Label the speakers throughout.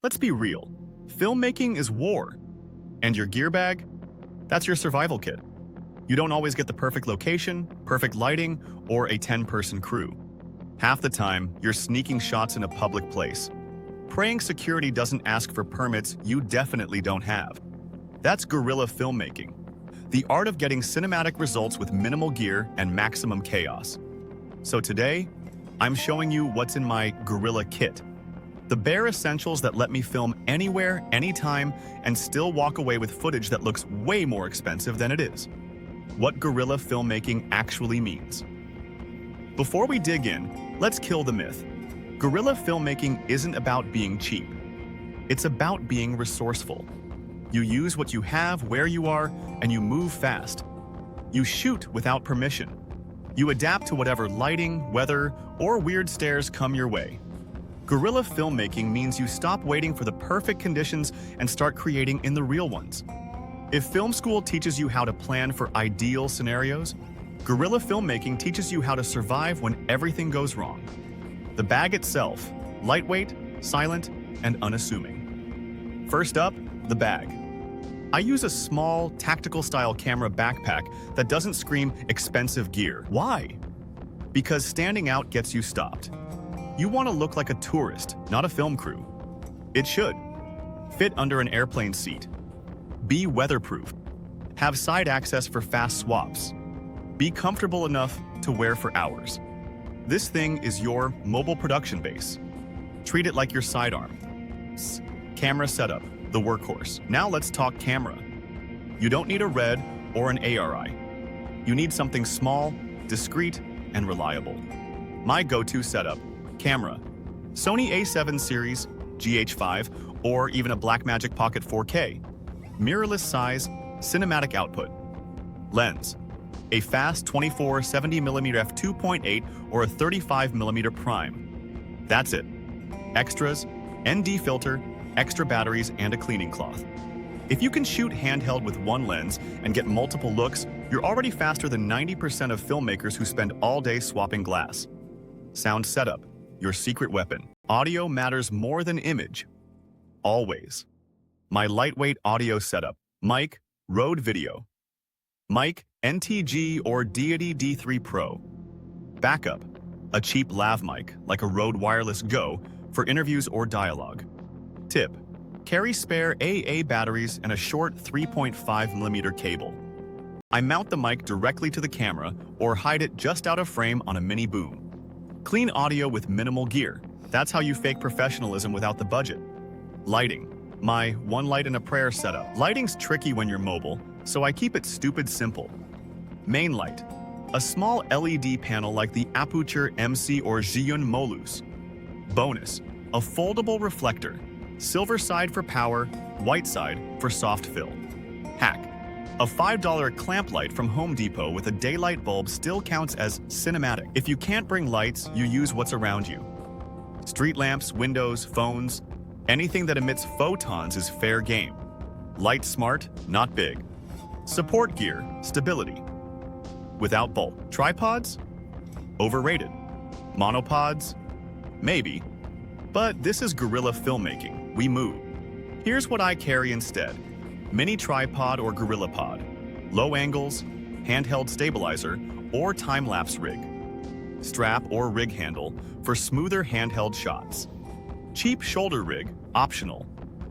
Speaker 1: Let's be real. Filmmaking is war. And your gear bag? That's your survival kit. You don't always get the perfect location, perfect lighting, or a 10-person crew. Half the time, you're sneaking shots in a public place. Praying security doesn't ask for permits you definitely don't have. That's guerrilla filmmaking. The art of getting cinematic results with minimal gear and maximum chaos. So today, I'm showing you what's in my Guerrilla kit. The bare essentials that let me film anywhere, anytime, and still walk away with footage that looks way more expensive than it is. What guerrilla filmmaking actually means. Before we dig in, let's kill the myth. Guerrilla filmmaking isn't about being cheap. It's about being resourceful. You use what you have where you are, and you move fast. You shoot without permission. You adapt to whatever lighting, weather, or weird stares come your way. Guerrilla filmmaking means you stop waiting for the perfect conditions and start creating in the real ones. If film school teaches you how to plan for ideal scenarios, guerrilla filmmaking teaches you how to survive when everything goes wrong. The bag itself, lightweight, silent, and unassuming. First up, the bag. I use a small, tactical-style camera backpack that doesn't scream expensive gear. Why? Because standing out gets you stopped. You want to look like a tourist, not a film crew. It should. Fit under an airplane seat. Be weatherproof. Have side access for fast swaps. Be comfortable enough to wear for hours. This thing is your mobile production base. Treat it like your sidearm. Camera setup, the workhorse. Now let's talk camera. You don't need a RED or an ARI. You need something small, discreet, and reliable. My go-to setup, camera. Sony A7 series, GH5, or even a Blackmagic Pocket 4K. Mirrorless size, cinematic output. Lens. A fast 24-70mm f2.8 or a 35mm prime. That's it. Extras, ND filter, extra batteries, and a cleaning cloth. If you can shoot handheld with one lens and get multiple looks, you're already faster than 90% of filmmakers who spend all day swapping glass. Sound setup, your secret weapon. Audio matters more than image. Always. My lightweight audio setup. Mic, Rode Video. Mic, NTG or Deity D3 Pro. Backup, a cheap lav mic like a Rode Wireless Go for interviews or dialogue. Tip, carry spare AA batteries and a short 3.5mm cable. I mount the mic directly to the camera or hide it just out of frame on a mini boom. Clean audio with minimal gear. That's how you fake professionalism without the budget. Lighting, my one light and a prayer setup. Lighting's tricky when you're mobile, so I keep it stupid simple. Main light, a small LED panel like the Aputure MC or Zhiyun Molus. Bonus, a foldable reflector, silver side for power, white side for soft fill. Hack, a $5 clamp light from Home Depot with a daylight bulb still counts as cinematic. If you can't bring lights, you use what's around you. Street lamps, windows, phones, anything that emits photons is fair game. Light smart, not big. Support gear, stability. Without bulk. Tripods? Overrated. Monopods? Maybe. But this is guerrilla filmmaking. We move. Here's what I carry instead. Mini tripod or gorilla pod. Low angles, handheld stabilizer, or time-lapse rig. Strap or rig handle for smoother handheld shots. Cheap shoulder rig, optional.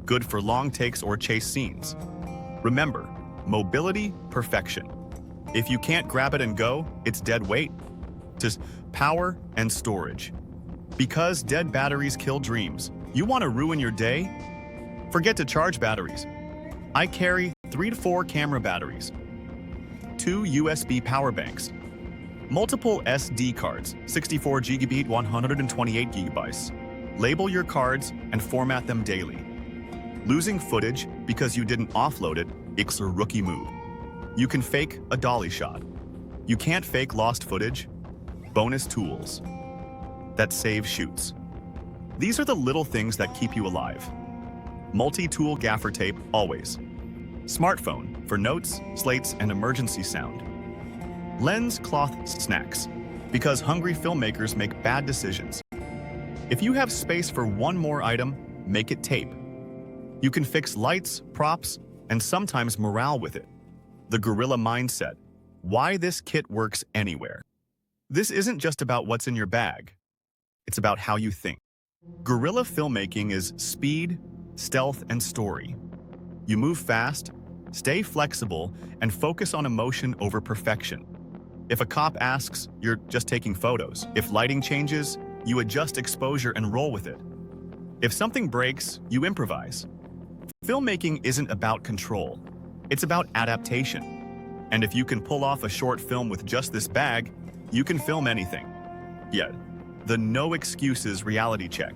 Speaker 1: Good for long takes or chase scenes. Remember, mobility, perfection. If you can't grab it and go, it's dead weight. Just power and storage. Because dead batteries kill dreams. You want to ruin your day? Forget to charge batteries. I carry 3 to 4 camera batteries, 2 USB power banks, multiple SD cards, 64 GB, 128 GB. Label your cards and format them daily. Losing footage because you didn't offload it, it's a rookie move. You can fake a dolly shot. You can't fake lost footage. Bonus tools that save shoots. These are the little things that keep you alive. Multi-tool gaffer tape, always. Smartphone for notes, slates, and emergency sound. Lens cloth snacks, because hungry filmmakers make bad decisions. If you have space for one more item, make it tape. You can fix lights, props, and sometimes morale with it. The Guerrilla mindset. Why this kit works anywhere. This isn't just about what's in your bag. It's about how you think. Guerrilla filmmaking is speed, stealth, and story. You move fast, stay flexible, and focus on emotion over perfection. If a cop asks, you're just taking photos. If lighting changes, you adjust exposure and roll with it. If something breaks, you improvise. Filmmaking isn't about control. It's about adaptation. And if you can pull off a short film with just this bag, you can film anything. Yet, the no excuses reality check.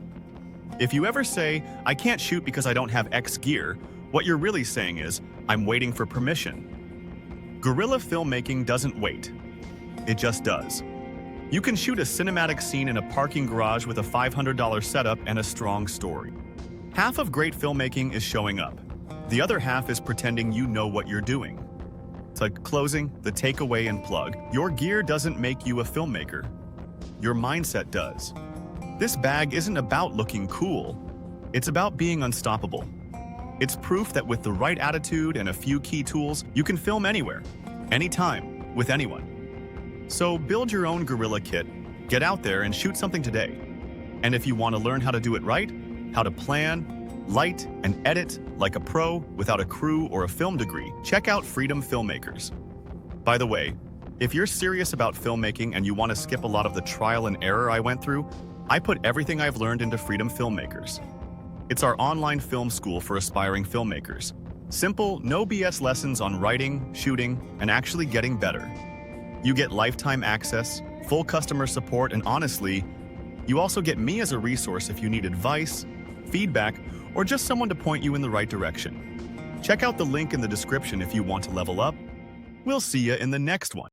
Speaker 1: If you ever say, I can't shoot because I don't have X gear, what you're really saying is, I'm waiting for permission. Guerrilla filmmaking doesn't wait. It just does. You can shoot a cinematic scene in a parking garage with a $500 setup and a strong story. Half of great filmmaking is showing up. The other half is pretending you know what you're doing. To closing, the takeaway and plug, your gear doesn't make you a filmmaker. Your mindset does. This bag isn't about looking cool. It's about being unstoppable. It's proof that with the right attitude and a few key tools, you can film anywhere, anytime, with anyone. So build your own Guerrilla kit, get out there and shoot something today. And if you want to learn how to do it right, how to plan, light, and edit like a pro without a crew or a film degree, check out Freedom Filmmakers. By the way, if you're serious about filmmaking and you want to skip a lot of the trial and error I went through, I put everything I've learned into Freedom Filmmakers. It's our online film school for aspiring filmmakers. Simple, no BS lessons on writing, shooting, and actually getting better. You get lifetime access, full customer support, and honestly, you also get me as a resource if you need advice, feedback, or just someone to point you in the right direction. Check out the link in the description if you want to level up. We'll see you in the next one.